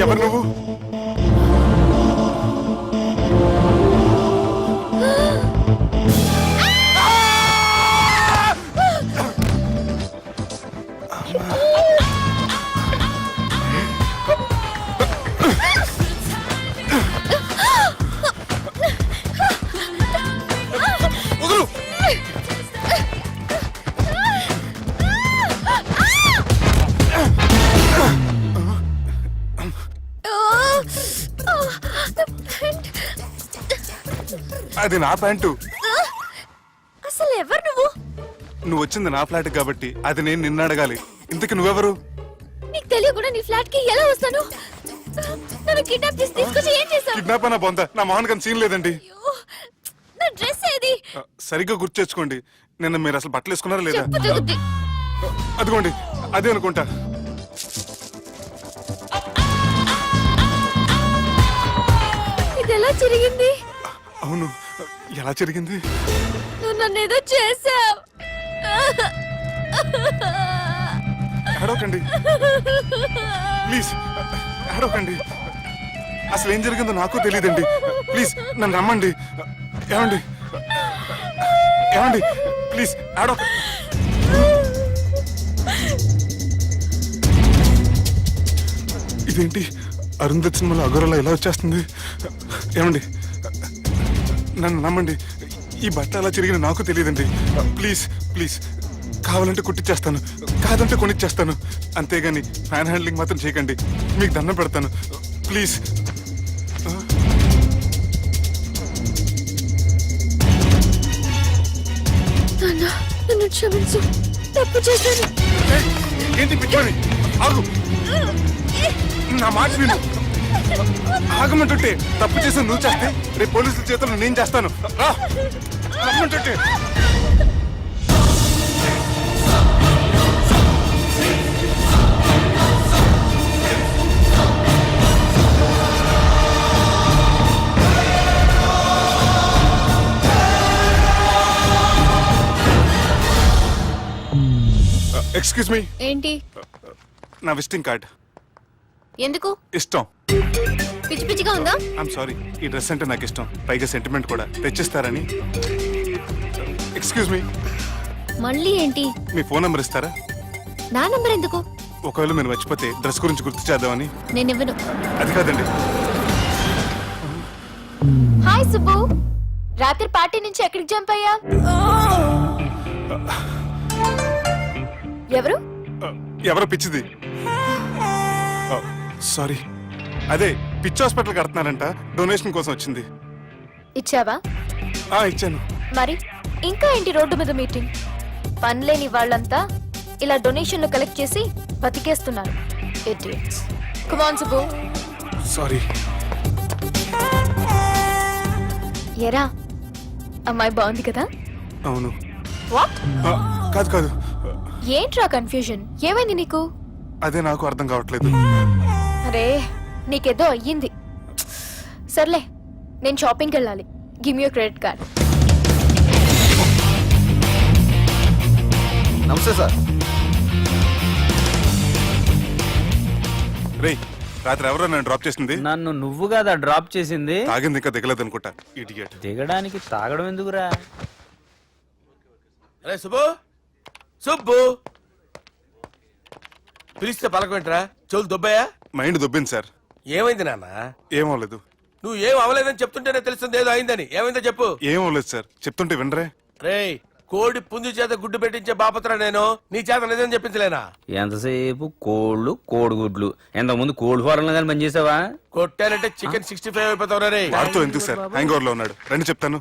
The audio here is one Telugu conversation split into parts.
ఎవరు నువ్వు? అది నా ప్యాంటు. అసలు ఎవరు నువ్వు? నువ్వు వచ్చింది నా ఫ్లాట్ కాబట్టి అది నేను నిన్ను అడగాలి. ఇంతకు నువ్వెవరు? నీకు తెలియకుండా నీ ఫ్లాట్ కి ఎలా వస్తాను? నన్ను కిడ్నాప్ చేసి తీసుకొచ్చి ఏం చేశావు? కిడ్నాప్ అన్న బొంద, నా మోహన్ గారి సీన్ లేదండి. నా డ్రెస్ ఏది? సరిగ్గా గుర్తు తెచ్చుకోండి. నిన్న మీరు అసలు బట్టలు వేసుకున్నారా లేదా? చెప్పు తెగుద్ది. అదిగోండి అదే అనుకుంటా. ఇది ఎలా జరిగింది? అవును, ఎలా జరిగింది? నువ్వు నన్ను ఏదో చేసావు. ఏడవకండి ప్లీజ్, ఏడవకండి. అసలు ఏం జరిగిందో నాకు తెలియదండి. ప్లీజ్ నన్ను రమ్మండి. ఏమండి ఏమండి ప్లీజ్ ఏడవ. ఇదేంటి అరుంధతి సినిమాలో అగోరలా ఎలా వచ్చేస్తుంది? ఏమండి నన్ను నమ్మండి. ఈ బట్ట అలా తిరిగిన నాకు తెలియదండి. ప్లీజ్ ప్లీజ్, కావాలంటే కుట్టిచ్చేస్తాను, కాదంటే కొనిచ్చేస్తాను. అంతేగాని ఫ్యాన్ హ్యాండ్లింగ్ మాత్రం చేయకండి. మీకు దండం పెడతాను ప్లీజ్. నన్ను క్షమించు, తప్పు చేశాను. ఏంటి పిచ్చోని? ఆగు, నా మాట విను. ఆగమంటుంటే తప్పు చేసి నువ్వు చేస్తే రేపు పోలీసుల చేతుల్లో నేను చేస్తాను. రమ్మంటుంటే. Excuse me. ఏంటి? నా విజిటింగ్ కార్డ్. ఎందుకు? ఇష్టం. పిచ్చి పిచ్చిగా ఉందా? ఐఎమ్ సారీ, ఈ డ్రెస్ అంటే నాకు ఇష్టం, పైగా సెంటిమెంట్ కూడా. తెచ్చిస్తారని. Excuse me. మళ్ళీ ఏంటి? మీ ఫోన్ నెంబర్ ఇస్తారా? నా నంబర్ ఎందుకు? ఒకవేళ మీరు మర్చిపోతే డ్రెస్ గురించి గుర్తు చేద్దామని. నేను ఇవ్వను. అది కాదండి. హాయ్ సుబ్బు, రాత్రి పార్టీ నుంచి ఎక్కడికి జంప్ అయ్యా? ఎవరు? ఎవరో పిచ్చిది. సారీ, అదే పిచ్చి హాస్పిటల్ కడుతున్నారంట, డొనేషన్ కోసం వచ్చింది. ఇచ్చావా? ఇచ్చాను. మరి ఇంకా ఏంటి రోడ్డు మీద మీటింగ్? పనిలేని వాళ్ళంతా ఇలా డొనేషన్లు కలెక్ట్ చేసి బతికేస్తున్నారు. Idiots. Come on Subbu. Sorry. ఎరా, అమ్మాయి బాగుంది కదా? అవును. వాట్? కాదు కాదు. ఏంట్రా కన్ఫ్యూజన్? ఏమైంది నీకు? అదే నాకు అర్థం కావట్లేదు. అరే, నీకేదో అయ్యింది. సర్లే, నేను షాపింగ్కి వెళ్ళాలి. Give me your credit card. నమస్తే సార్. రేయ్, రాత్రి ఎవరో నన్ను డ్రాప్ చేసింది? నన్ను నువ్వు కదా డ్రాప్ చేసింది. తాగింది ఇంకా దిగలేదు అనుకుంటా. ఇడియట్. దిగడానికి తాగడం ఎందుకురా? అరే సుబ్బు, సుబ్బు పిలిస్తే పలకమేంట్రా? చెవులు దొబ్బయా? Mind దొబ్బింది sir. ఏమైంది నాన్న? ఏమవలేదు. నువ్వు ఏం అవ్వలేదని చెప్తుంటేనే తెలుస్తుంది ఏదో అయిందని. ఏమైందో చెప్పు. ఏమవలేదు సార్, చెప్తుంటే వినరే. రేయ్, కోడి పుంజు చేత గుడ్డు పెట్టించే బాపత్ర నేను. నీ చేత నిజం చెప్పించలేనా? ఎంతసేపు కోళ్ళు కోడిగుడ్లు. ఎంతకుముందు కోడి ఫారంలో కానీ పనిచేసావా? కొట్టానంటే చికెన్ 65 అయిపోతావు రే. వాడుతూ ఎందుకు సార్, హ్యాంగ్ ఓవర్ లో ఉన్నాడు. రండి చెప్తాను.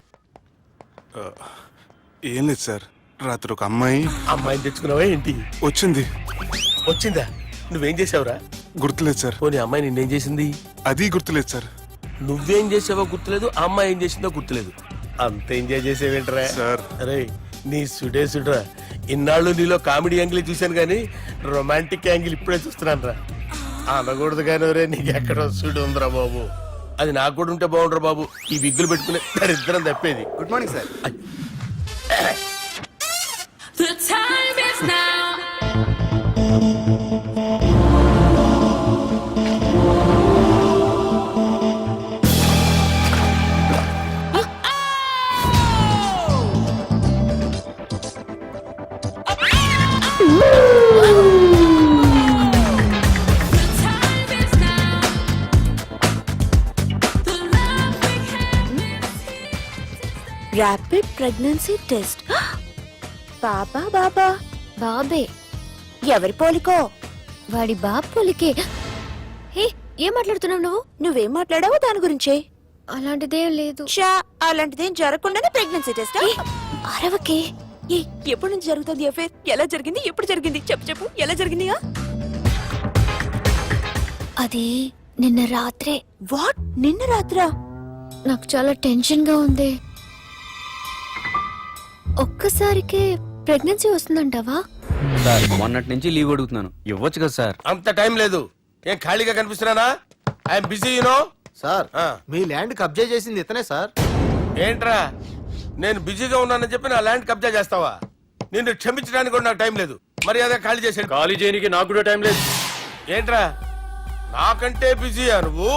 ఏం లేదు సార్, రాత్రి ఒక అమ్మాయిని తెచ్చుకున్నావా ఏంటి? వచ్చింది. వచ్చిందా? నువ్వేం చేసావురా? గుర్తులేదు సార్. పోనీ అమ్మాయి నిన్నేం చేసింది? అది గుర్తులేదు సార్. నువ్వేం చేసావో గుర్తులేదు, ఆ అమ్మాయి ఏం చేసిందో గుర్తులేదు. అంత ఎంజాయ్ చేసేవేంట్రా సార్? అరే నీ సుడే సుడ్రా. ఇన్నాళ్ళు నీలో కామెడీ యాంగిల్ చూశాను కానీ రొమాంటిక్ యాంగిల్ ఇప్పుడే చూస్తున్నాను రా. అనకూడదు కానీ రే నీకు ఎక్కడ వస్తుడు ఉందిరా బాబు. అది నాకు కూడా ఉంటే బాగుండ్రా బాబు. ఈ విగ్గులు పెట్టుకునే దరిద్రం తప్పేది. Good morning sir. The time is now. The time is now. The love we had is here. Rapid pregnancy test. బాబా బాబా బాబే ఎవరి పోలికో? వాడి బాపులికే. హే, ఏం మాట్లాడుతున్నావు నువ్వు? నువ్వేం మాట్లాడావో దాని గురించే. అలాంటిదేం లేదు. షా, అలాంటిదేం జరగకుండానే ప్రెగ్నెన్సీ టెస్ట్. అరవకే. ఎప్పటి నుంచి జరుగుతుంది అఫేర్? ఎలా జరిగింది? ఎప్పుడు జరిగింది? చెప్పు చెప్పు, ఎలా జరిగింది? అది నిన్న రాత్రే. వాట్? నిన్న రాత్రా? నాకు చాలా టెన్షన్ గా ఉంది. ఒక్కసారికే ప్రెగ్నెన్సీ వస్తుందంటావా? సార్ మొన్నటి నుంచి లీవ్ అడుగుతున్నాను, ఇవ్వచ్చు కదా సార్? అంత టైం లేదు. ఏం ఖాళీగా కనిపిస్తున్నానా? I'm busy you know. సార్ మీ ల్యాండ్ కబ్జా చేసింది ఇతనే సార్. ఏంట్రా నేను బిజీగా ఉన్నానని చెప్పి నా ల్యాండ్ కబ్జా చేస్తావా? నిన్ను క్షమించడానికి కూడా నాకు టైం లేదు. మరి అదే ఖాళీ చేసాడు. ఖాళీ చేయడానికి నాకు కూడా టైం లేదు. ఏంట్రా నాకంటే బిజీయా నువ్వు?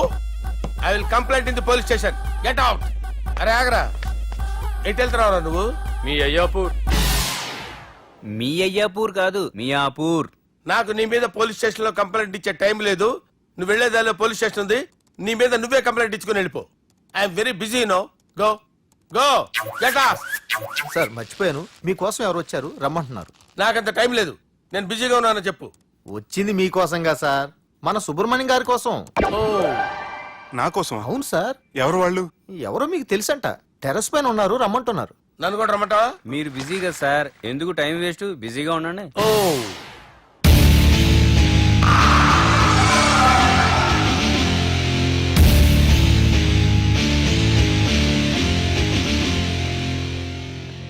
I will complaint in the police station. Get out. అరే ఆగరా, ఎటు వెళ్తున్నావురా నువ్వు? మీ అయ్యాపూర్. మీ అయ్యాపూర్ కాదు, మియాపూర్. నాకు నీ మీద పోలీస్ స్టేషన్ లో కంప్లైంట్ ఇచ్చే టైం లేదు. నువ్వు వెళ్లేదాలో పోలీస్ స్టేషన్ ఉంది. నీ మీద నువ్వే కంప్లైంట్ ఇచ్చుకుని వెళ్ళిపో. I'm very busy no. Go go get off. Sir మర్చిపోయాను, మీకోసం ఎవరు వచ్చారు రమ్మంటున్నారు. నాకంత టైం లేదు. నేను బిజీగా ఉన్నానని చెప్పు. వచ్చింది మీకోసంగా సార్, మన సుబ్రహ్మణ్యం గారి కోసం. ఓ నా కోసం? అవును సార్. ఎవరు వాళ్ళు? ఎవరో మీకు తెలుసంట, టెర్రస్ పైన ఉన్నారు, రమ్మంటున్నారు. నన్ను కూడా రమ్మంటావా? మీరు బిజీ కదా సార్, ఎందుకు టైం వేస్ట్? బిజీగా ఉండండి. ఓ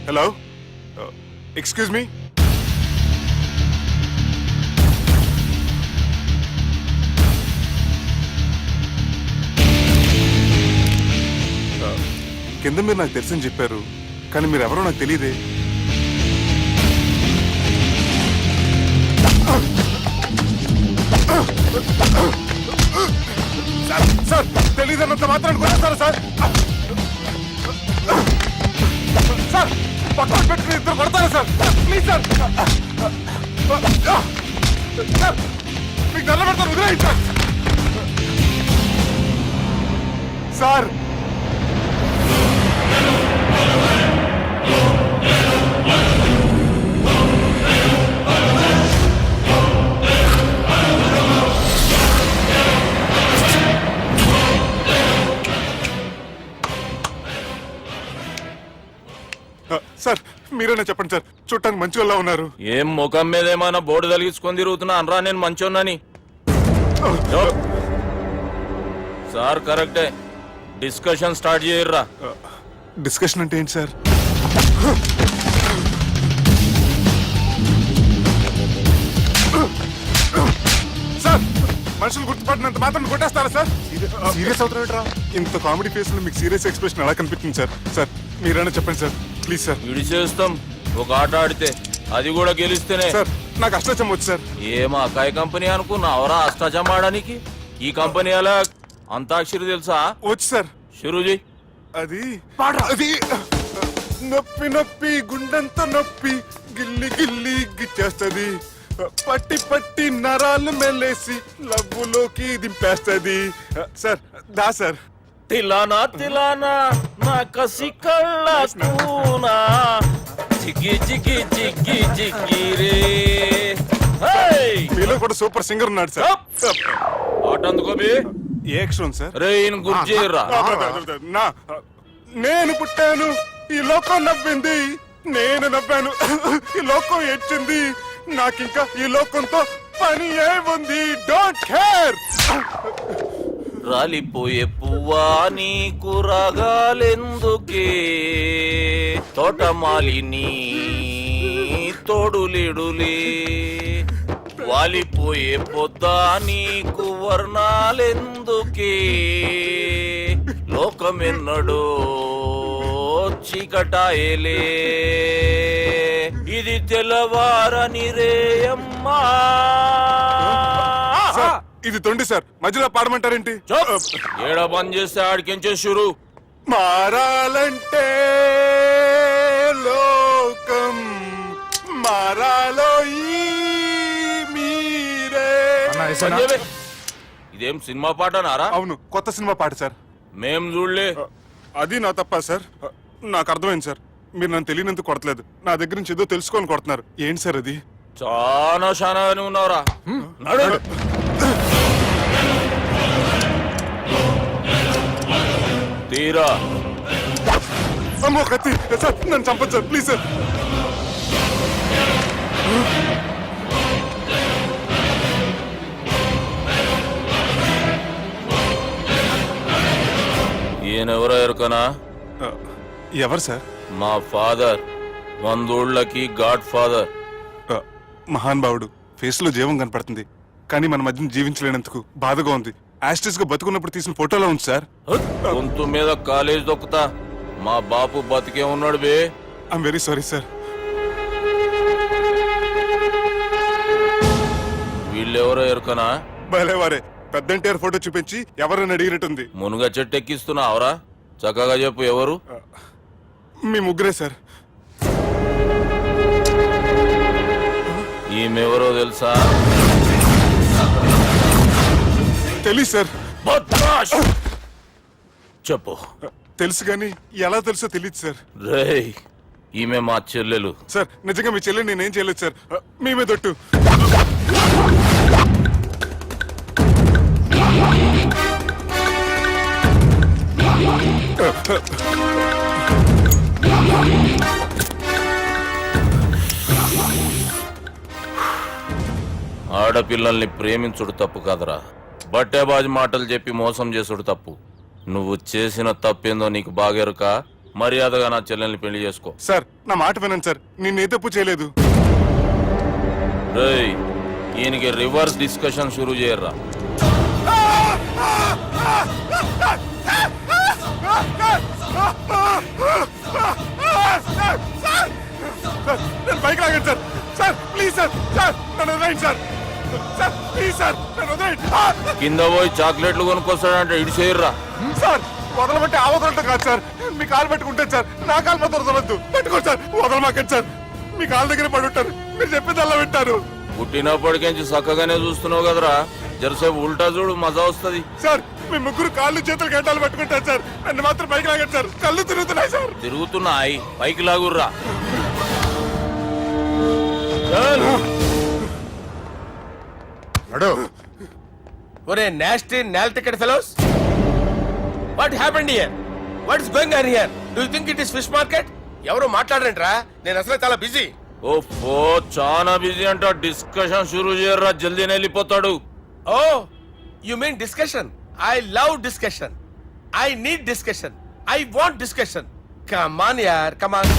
హలో, ఎక్స్క్యూజ్ మీ. కింద మీరు నాకు తెలుసని చెప్పారు, కానీ మీరు ఎవరో నాకు తెలియదే. సార్ తెలియదన్నంత మాత్రాన్ని కొట్టేస్తారా సార్? సార్ పక్కన పెట్టుకుని ఇద్దరు కొడతారా సార్? Please sir. సార్ మీకు నల్ల పెడతాను, వదిలేయండి సార్. సార్ సార్ మీరేనా చెప్పండి సార్, చూడటానికి మంచి వాళ్ళ ఉన్నారు. ఏం ముఖం మీద ఏమైనా బోర్డు తలిగించుకొని తిరుగుతున్నా అనరా నేను మంచోన్నాని? సార్ కరెక్టే, డిస్కషన్ స్టార్ట్ చేయర్రా. డిస్కషన్ అంటే ఏంటి సార్? సార్ మనుషులు గుర్తుపడినంత మాత్రం కొట్టేస్తారా సార్? సీరియస్ అవుతారా? ఇంత కామెడీ ఫేస్ లో మీకు సీరియస్ ఎక్స్ప్రెషన్ ఎలా కనిపిస్తుంది సార్? సార్ మీరైనా చెప్పండి సార్, ప్లీజ్ సార్. విడి చేస్తాం ఒక ఆట ఆడితే, అది కూడా గెలిస్తేనే. సార్ నాకు అష్టాచం వచ్చు సార్. ఏం అకాయ కంపెనీ అనుకున్నావరా అష్టాచం ఆడడానికి? ఈ కంపెనీ అలా అంతాక్షరి తెలుసా? వచ్చు సార్. షురూజీ. అది అది నొప్పి నొప్పి గుండెంత నొప్పి గిల్లి గిల్లి గిచ్చేస్తది, పట్టి పట్టి నరాలు మెల్లేసి లవ్వులోకి దింపేస్తది. సార్ దా సార్. తిలానా తిలానా నా కసి కళ్ళ కూనా జిగ్గి జిగ్గి జిగ్గి జిగ్గి రే. మీలో కూడా సూపర్ సింగర్ ఉన్నాడు సార్. ఆట అందుకోబి. ఏ అక్షరం సార్? రే ఈయన గుర్తు చేయర్రా. నా నేను పుట్టాను, ఈ లోకం నవ్వింది, నేను నవ్వాను, ఈ లోకం ఏడ్చింది, నాకింకా ఈ లోకంతో పని ఏముంది? Don't care. రాలిపోయే పువ్వా నీకు రాగాలెందుకే, తోటమాలిని తోడులిడులే, వాలిపో పోయే పొద్దా నీకు వర్ణాలెందుకే లోకమెన్నడో చీకటాయలే ఇది తెల్లవారని రేయమ్మా సార్ ఇది తొండి సార్ మధ్యలో పాడమంటారేంటి? ఏడ బంద్ చేస్తే ఆడికించే షురు మారాలంటే లోకం మారాలో ఈ మీరే. ఇదేం సినిమా పాటనారా? అవును, కొత్త సినిమా పాట సార్. మేం చూడలే. అది నా తప్ప సార్. నాకు అర్థమైంది సార్. మీరు నన్ను తెలియనందుకు కొడతలేదు, నా దగ్గర నుంచి ఏదో తెలుసుకొని కొడుతున్నారు. ఏంటి సార్ అది? చాలా శానాగానే ఉన్నావురా. నడు. తీరా అమ్మో కత్తి సార్, నన్ను చంపదు సార్, ప్లీజ్ సార్. ఈయనెవరో ఎరుకనా? ఎవరు సార్? మా ఫాదర్, 100 గాడ్ ఫాదర్. మహాన్ భావుడు. ఫేస్ లో జీవం కనపడుతుంది, కానీ మన మధ్యన జీవించలేనందుకు బాధగా ఉంది. యాస్టిస్ గా బతుకున్నప్పుడు తీసిన ఫోటోలో ఉంది సార్. గొంతు మీద కాలేజ్ దొక్కుతా. మా బాపు బతికే ఉన్నాడు బే. I'm very sorry sir. వీళ్ళెవరో ఎరుకనా? భలేవారే, పెద్ద ఎన్టీఆర్ ఫోటో చూపించి ఎవరని అడిగినట్టుంది. మునుగ చెట్టు ఎక్కిస్తున్నావురా? చక్కగా చెప్పు ఎవరు? మీ ముగ్గురే సార్. ఈమెవరో తెలుసా? తెలీదు సార్. బద్మాష్! చెప్పు. తెలుసు కానీ ఎలా తెలుసో తెలియదు సార్. రేయ్, ఈమె మా చెల్లెలు. సార్ నిజంగా మీ చెల్లెని నేనేం చేయలేదు సార్. మీ మీద ఒట్టు. ఆడపిల్లల్ని ప్రేమించుడు తప్పు కాదురా, బట్టేబాజు మాటలు చెప్పి మోసం చేసుడు తప్పు. నువ్వు చేసిన తప్పేందో నీకు బాగెరుక. మర్యాదగా నా చెల్లెల్ని పెళ్లి చేసుకో. సార్ నా మాట వినండి సార్, నేను ఏ తప్పు చేయలేదు. రేయ్, ఈయనకి రివర్స్ డిస్కషన్ షురూ చేయర్రా. సార్ నన్ను బైక్ లాగండి sir. Sir please sir. Sir నన్ను వదిలేయండి సార్. సార్ ప్లీజ్ సార్ నన్ను వదిలేయండి. కింద పోయి చాక్లెట్లు కొనుక్కొస్తాడంటే ఇటు చేయర్రా. సార్ వదలబట్టి ఆ వదలటం కాదు సార్, మీ కాలు పెట్టుకుంటాను సార్. నా కాలు మాత్రం వదలవద్దు. పెట్టుకోండి సార్, వదలమాకండి సార్. మీ కాలు దగ్గర పడి ఉంటారు, మీరు చెప్పింది అలా వింటారు. పుట్టినప్పటికేంచి చక్కగానే చూస్తున్నావు కదరా, జరసేపు ఉల్టా చూడు, మజా వస్తుంది. సార్ మీ ముగ్గురు కాళ్ళు చేతులు గంటలు పట్టుకుంటారు సార్, నన్ను మాత్రం పైకి లాగండి సార్. కళ్ళు తిరుగుతున్నాయి సార్. తిరుగుతున్నాయి, పైకి లాగుర్రా. ఒరే నాస్టీ నాల్ ticket fellows, what happened here? What is going on here? Do you think it is fish market? ఎవరు మాట్లాడరంట్రా, నేను అసలే చాలా బిజీ. ఓ చాలా బిజీ అంట. డిస్కషన్ షురూ చేయర్రా, జల్దీనే వెళ్ళిపోతాడు. Oh you mean discussion? I love discussion. I need discussion. I want discussion. Come on యార్, కమ్ ఆన్.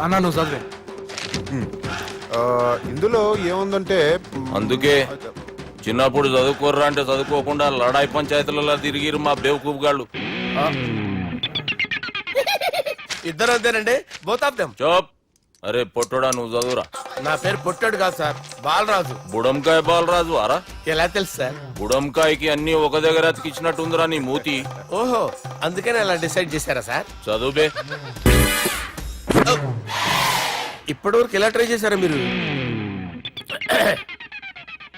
అన్నా నువ్వు చదివే. ఇందులో ఏముందంటే అందుకే చిన్నప్పుడు చదువుకోర్రా అంటే చదువుకోకుండా లడాయి పంచాయతీలలో తిరిగిరు మా బేవకూఫ్ గాళ్ళు. ఇద్దరు అంతేనండి, బోత్ ఆఫ్ దెమ్. చోప్. అరే పొట్టోడా, నువ్వు చదువురా. నా పేరు పొట్టాడు కాదు సార్, బాలరాజు. బుడంకాయ బాలరాజు అరా? ఎలా తెలుసు సార్? బుడంకాయకి అన్ని ఒక దగ్గర అతికిచ్చినట్టుందిరా నీ మూతి. ఓహో, అందుకని అలా డిసైడ్ చేశారా సార్? చదువుబే. ఇప్పటివరకు ఎలా ట్రై చేశారా మీరు?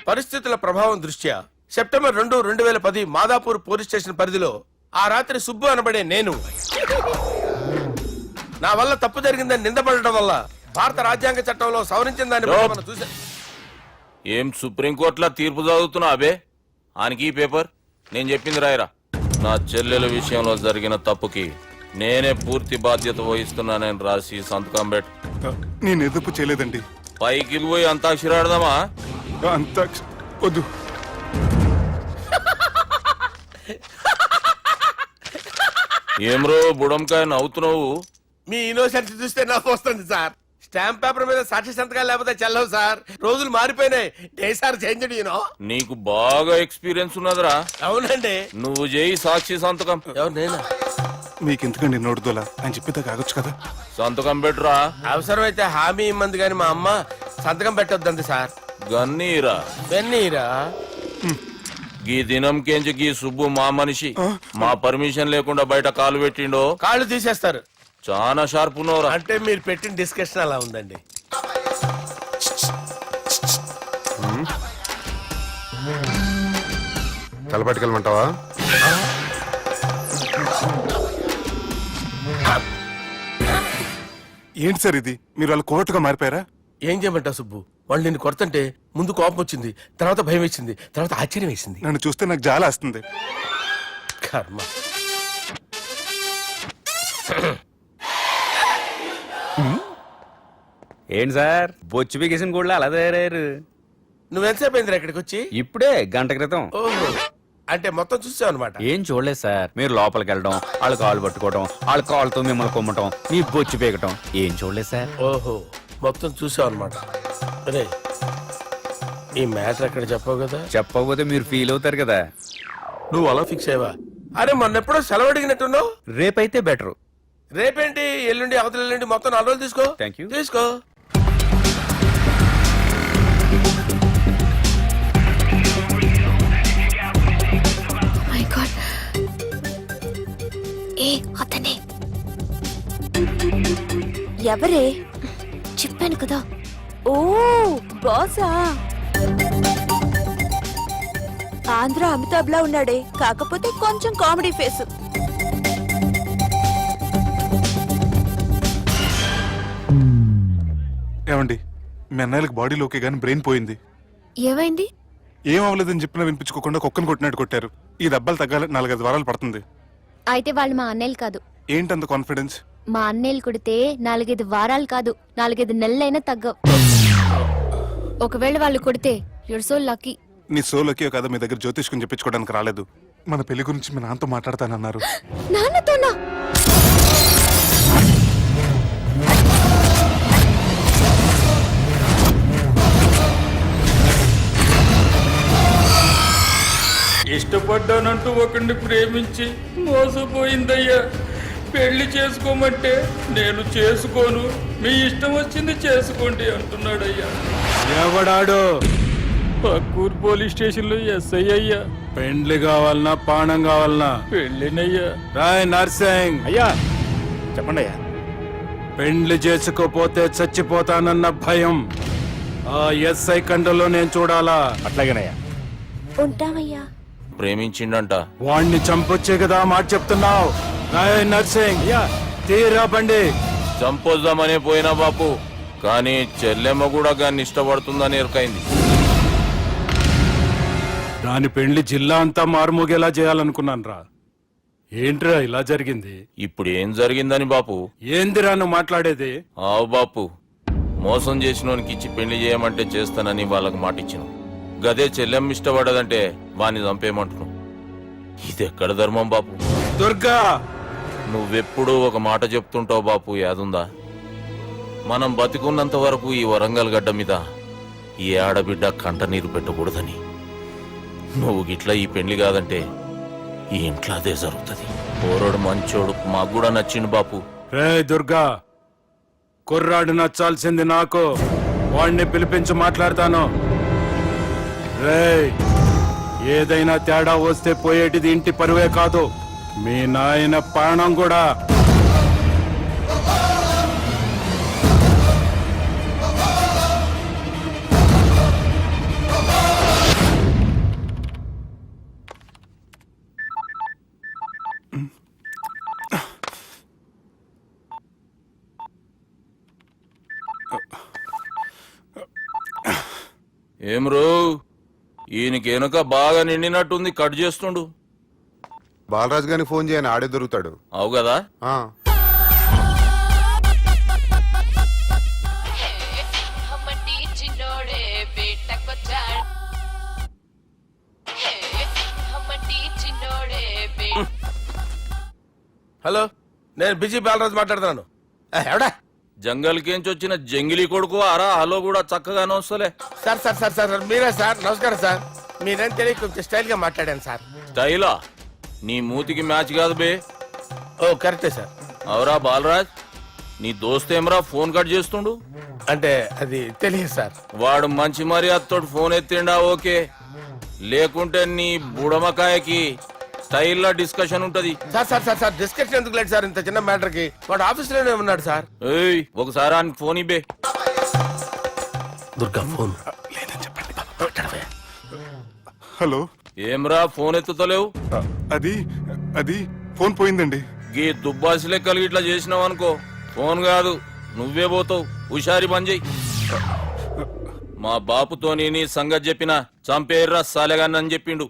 పరిస్థితుల ప్రభావం దృష్ట్యా సెప్టెంబర్ 2, 2010 మాదాపూర్ పోలీస్ స్టేషన్ పరిధిలో ఆ రాత్రి సుబ్బు అనబడే నేను నా వల్ల తప్పు జరిగిందని నిందపడటం వల్ల భారత రాజ్యాంగ చట్టంలో సవరించిన దాన్ని బట్టి మనం చూసా. ఏం సుప్రీంకోర్టులో తీర్పు చదువుతున్నా అబే? ఆనికి ఈ పేపర్ నేను చెప్పింది రాయరా. నా చెల్లెల విషయంలో జరిగిన తప్పుకి నేనే పూర్తి బాధ్యత వహిస్తున్నానని రాసి సంతకం పెట్టు. నేను ఎదుపు చేయలేదండి, పైకి పోయి అంతాక్షరి ఆడదామా? అంత వద్దు. ఏమ్రో బుడంకాయ నవ్వుతున్నావు? మీ ఇన్నోసెన్స్ చూస్తే నాకు వస్తుంది సార్. స్టాంప్ పేపర్ మీద సాక్షి సంతకాలు లేకపోతే చెల్లవు సార్. రోజులు మారిపోయినాయి. Day sir change you know. నీకు బాగా ఎక్స్పీరియన్స్ ఉన్నదిరా. అవునండి. నువ్వు చేయి సాక్షి సంతకం. ఎవరు నేనా? మీకు ఎందుకండి నోడుదోలా అని చెప్పితే కాగొచ్చు కదా. సంతకం పెట్టురా. అవసరమైతే హామీ ఇమ్మంది కానీ మా అమ్మ సంతకం పెట్టొద్దండి సార్. గన్నీరా వెన్నీరా? గీ దినంకేంచి గీ సుబ్బు మా మనిషి. మా పర్మిషన్ లేకుండా బయట కాలు పెట్టిండో కాళ్ళు తీసేస్తారు. చాలా షార్ప్ ఉన్నవరా. అంటే మీరు పెట్టిన డిస్కషన్ అలా ఉందండి. తలపట్టుకెళ్ళమంటావా? ఏంటి సార్ ఇది? మీరు వాళ్ళ కోర్టుగా మారిపోయారా? ఏం చేయమంటావు సుబ్బు? వాళ్ళు నిన్ను కొడుతుంటే ముందు కోపం వచ్చింది, తర్వాత భయం వేసింది, తర్వాత ఆశ్చర్యం వేసింది. నన్ను చూస్తే నాకు జాలి వస్తుంది. కర్మ. ఏంటి సార్ బొచ్చు బిగేసిన కూడా అలా తయారయ్యారు? నువ్వెంతసేపు అయిందిరా ఇక్కడికి వచ్చి? ఇప్పుడే గంట క్రితం. ఓహో, అంటే మొత్తం చూసావు అనమాట. ఏం చూడలేదు సార్. మీరు లోపలికి వెళ్ళడం, వాళ్ళ కాళ్ళు పట్టుకోవడం, వాళ్ళ కాళ్ళతో మిమ్మల్ని కొమ్మటం, మీ బొచ్చు పీకటం ఏం చూడలేదు సార్. ఓహో, మొత్తం చూసావు అనమాట. అరే, ఈ మ్యాటర్ అక్కడ చెప్పావు కదా. చెప్పకపోతే మీరు ఫీల్ అవుతారు కదా. నువ్వు అలా ఫిక్స్ అయ్యవా? అరే మొన్నెప్పుడో సెలవు అడిగినట్టున్నావు. రేపైతే బెటర్. రేపేంటి, ఎల్లుండి, అవతల ఎల్లుండి, మొత్తం 4 రోజులు తీసుకో. Thank you. తీసుకో. మై గాడ్, ఏ అతనే ఎవరే? చెప్పాను కదా. ఓ బాసా. ఆంధ్ర అమితాబ్ లా ఉన్నాడే, కాకపోతే కొంచెం కామెడీ ఫేస్. ఏమండి, మీ అన్నయ్యలకు బాడీలోకే కానీ బ్రెయిన్ పోయింది. ఏమైంది? ఏం అవ్వలేదని చెప్పినా వినిపించుకోకుండా కుక్కను కొట్టినట్టు కొట్టారు. ఈ దెబ్బలు తగ్గాలి 4-5 వారాలు పడుతుంది. అయితే వాళ్ళు మా అన్నయ్యలు కాదు. ఏంటంత కాన్ఫిడెన్స్? మా అన్నయ్యలు కొడితే 4-5 వారాలు కాదు, 4-5 నెలలైనా తగ్గవు. ఒకవేళ వాళ్ళు కొడితే యూర్ సో లక్కీ. నీ సోలోకి కదా మీ దగ్గర జ్యోతిష్కుని చెప్పించుకోవడానికి రాలేదు. మన పెళ్లి గురించి మీ నాన్నతో మాట్లాడతానన్నారు. నాన్నతోనా? ఇష్టపడ్డానంటూ ఒకరిని ప్రేమించి మోసపోయిందయ్యా. పెళ్లి చేసుకోమంటే నేను చేసుకోను, మీ ఇష్టం వచ్చింది చేసుకోండి అంటున్నాడయ్యా. ఎవడాడు? పక్కూరు పోలీస్ స్టేషన్ లో ఎస్ఐ అయ్యా. పెండ్లి కావాలనా పానం కావాలనా? పెళ్ళినయ్యా. రాయ్ నర్సింగ్, అయ్యా చెప్పండి అయ్యా. పెండ్లి చేసుకోపోతే చచ్చిపోతానన్న భయం ఆ ఎస్ఐ కండలో నేను చూడాలా? అట్లాగేనయ్యా. ఉంటామయ్యా. ప్రేమించిండంట. వాణ్ణి చంపొచ్చే కదా మాట చెప్తున్నావు? రాయ్ నర్సింగ్, తీరా బండి. చంపొద్దామనే పోయినా బాపు, కానీ చెల్లెమ్మ కూడా గాన్ని ఇష్టపడుతుందని ఎరకైంది. దాని పెండ్లి జిల్లా అంతా మారుమోగేలా చేయాలనుకున్నాను రా. ఏంట్రా ఇలా జరిగింది? ఇప్పుడు ఏం జరిగిందని బాపు? ఏందిరా నువ్వు మాట్లాడేది? ఆవు బాపు, మోసం చేసినోనికి ఇచ్చి పెళ్లి చేయమంటే చేస్తానని వాళ్ళకి మాటిచ్చిన. గదే చెల్లెమ్మ ఇష్టపడదంటే వాణ్ణి చంపేయమంటున్నావు. ఇది ఎక్కడ ధర్మం బాపు? దుర్గా, నువ్వెప్పుడూ ఒక మాట చెప్తుంటావు బాపు, యాదుందా? మనం బతికున్నంత వరకు ఈ వరంగల్ గడ్డ మీద ఈ ఆడబిడ్డ కంట నీరు పెట్టకూడదని. నువ్వు గిట్లా ఈ పెళ్లి కాదంటే ఈ ఇంట్లో అదే జరుగుతుంది. పోరోడు మంచోడు, మాకు కూడా నచ్చిండు బాపు. రే దుర్గా, కుర్రాడు నచ్చాల్సింది నాకు. వాణ్ణి పిలిపించి మాట్లాడతాను. రే, ఏదైనా తేడా వస్తే పోయేటిది ఇంటి పరువే కాదు, మీ నాయన ప్రాణం కూడా. ఏం రో, ఈయనకి వెనుక బాగా నిండినట్టుంది, కట్ చేస్తుండు. బాలరాజు గారికి ఫోన్ చేయని, ఆడే దొరుకుతాడు. అవు కదా? ఆ. అమ్మండి హలో, నేను బిజీ బాలరాజు మాట్లాడుతున్నాను. ఎవడా? జంగల్కేంచి వచ్చిన జంగిలీ కొడుకు అరా హలో కూడా చక్కగానే వస్తలే. సార్ సార్ సార్ సార్ మీరే సార్? నమస్కారం సార్. మీరేం తెలియక కొంచెం స్టైల్ గా మాట్లాడాను సార్. స్టైలా? నీ మూతికి మ్యాచ్ కాదు బే. ఓ కరెక్టే సార్. అవరా బాలరాజ్, నీ దోస్త్ ఏమరా ఫోన్ కట్ చేస్తుండు? అంటే అది తెలియదు సార్. వాడు మంచి మర్యాదతో ఫోన్ ఎత్తిండా ఓకే, లేకుంటే నీ బుడమకాయకి స్టైల్లో డిస్కషన్ ఉంటది. Sir sir sir sir discussion ఎందుకు లేదు సార్ ఇంత చిన్న మ్యాటర్ కి? వాడు ఆఫీస్ లోనే ఉన్నాడు సార్. ఏయ్ ఒకసారి ఆయన ఫోన్ ఇబ్బే. దుర్గా ఫోన్. హలో, ఏమ్రా ఫోన్ ఎత్తుతలేవు? అది అది ఫోన్ పోయిందండి. గీ దుబ్బాసి లెక్కలు ఇట్లా చేసినావు అనుకో, ఫోన్ కాదు నువ్వే పోతావు. హుషారి పని చెయ్యి. మా బాపుతో నీ సంగతి చెప్పిన చంపేర్రా సాలెగాన్ని అని చెప్పిండు.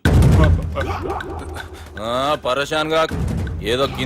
పరేషాన్ గా ఏదో